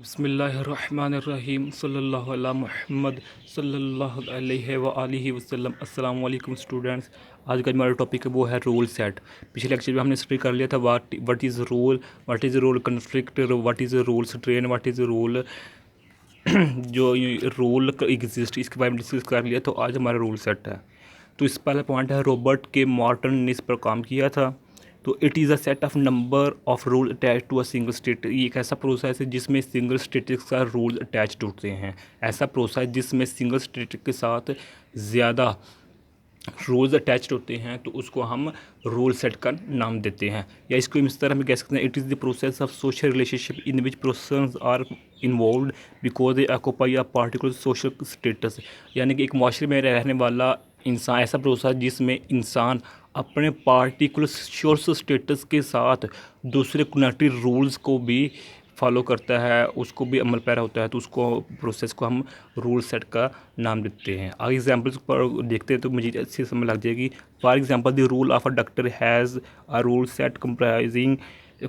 बिस्मिल्लाहिर्रहमानिर्रहीम सल्लल्लाहु अला मुहम्मद सल्लल्लाहु अलैहि व आलिहि वसल्लम। अस्सलाम वालेकुम स्टूडेंट्स। आज का हमारा टॉपिक है वो है रोल सेट। पिछले लेक्चर में हमने स्टडी कर लिया था what is role, what is role conflict, what is role strain, what is role जो रोल एग्जिस्ट, इसके बारे में डिस्कस कर लिया। तो आज हमारा रोल सेट है। तो इस पहला पॉइंट है रॉबर्ट के मार्टन ने इस पर काम किया था। तो it is a set of number of rule attach to a single state. ये एक ऐसा प्रोसेस है जिसमें सिंगल स्टेटिक का रूल अटैच होते हैं। ऐसा प्रोसेस जिसमें सिंगल स्टेटिक के साथ ज़्यादा रूल्स अटैच्ड होते हैं तो उसको हम रूल सेट का नाम देते हैं। या इसको इस तरह हम कह सकते हैं, it is the process of social relationship in which persons are involve because they occupy a particular social status. यानी कि एक माशरे में रहने वाला इंसान, ऐसा प्रोसेस जिसमें इंसान अपने पार्टिकुलर सोशल स्टेटस के साथ दूसरे कनेक्टेड रूल्स को भी फॉलो करता है, उसको भी अमल पैरा होता है, तो उसको प्रोसेस को हम रूल सेट का नाम देते हैं। आगे एग्जांपल्स पर देखते हैं तो मुझे अच्छी समझ लग जाएगी। For example the rule of a doctor has a rule set comprising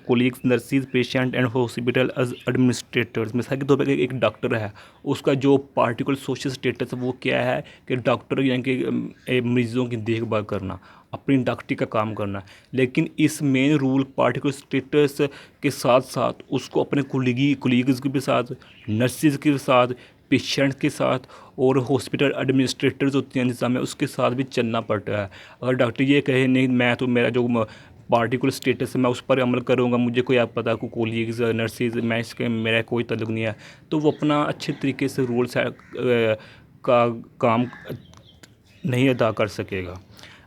colleagues, nurses, patient and hospital as administrators. मिसाल के तौर पर एक डॉक्टर है, उसका जो पार्टिकुलर सोशल स्टेटस है वो क्या है कि डॉक्टर यानी कि मरीज़ों की देखभाल करना, अपनी डॉक्टरी का काम करना। लेकिन इस मेन रूल पार्टिकुलर स्टेटस के साथ साथ उसको अपने कोलीग्स के साथ, नर्सिस के साथ, पेशेंट के साथ और हॉस्पिटल एडमिनिस्ट्रेटर्स होते हैं निज़ाम में, उसके साथ भी चलना पड़ता है। अगर डॉक्टर ये कहे नहीं मैं तो मेरा जो पार्टिकुलर स्टेटस है मैं उस पर अमल करूँगा, मुझे कोई आप पता को कोलीग्स नर्सिस मैं इसके मेरा कोई ताल्लुक नहीं है, तो वो अपना अच्छे तरीके से रूल का काम नहीं अदा कर सकेगा।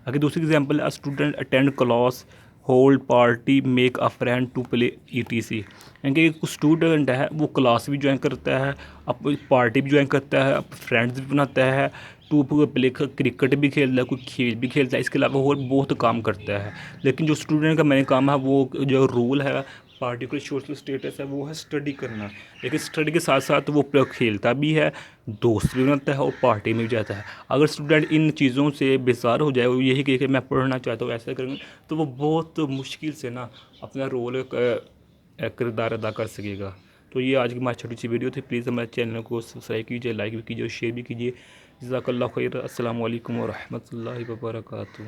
अगर दूसरी example, a student attend class, hold party, make a friend to play ETC। यानी कि एक स्टूडेंट है वो क्लास भी ज्वाइन करता है, अब पार्टी भी ज्वाइन करता है, फ्रेंड्स भी बनाता है, टू प्ले क्रिकेट भी खेलता है, कोई खेल भी खेलता है, इसके अलावा और बहुत काम करता है। लेकिन जो स्टूडेंट का मेन काम है वो जो रूल है पार्टिकुलर सोशल स्टेटस है वो है स्टडी करना। लेकिन स्टडी के साथ साथ वो खेलता भी है, दोस्त भी बनाता है और पार्टी में भी जाता है। अगर स्टूडेंट इन चीज़ों से बेजार हो जाए, वो यही कहे कि मैं पढ़ना चाहता हूँ ऐसा करेंगे, तो वो बहुत मुश्किल से ना अपना रोल किरदार अदा कर सकेगा। तो ये आज की हमारी छोटी सी वीडियो थी। प्लीज़ हमारे चैनल को सब्सक्राइब कीजिए, लाइक भी कीजिए और शेयर भी कीजिए। जज़ाकल्लाहु खैर। अस्सलाम वालेकुम व रहमतुल्लाहि व बरकातहू।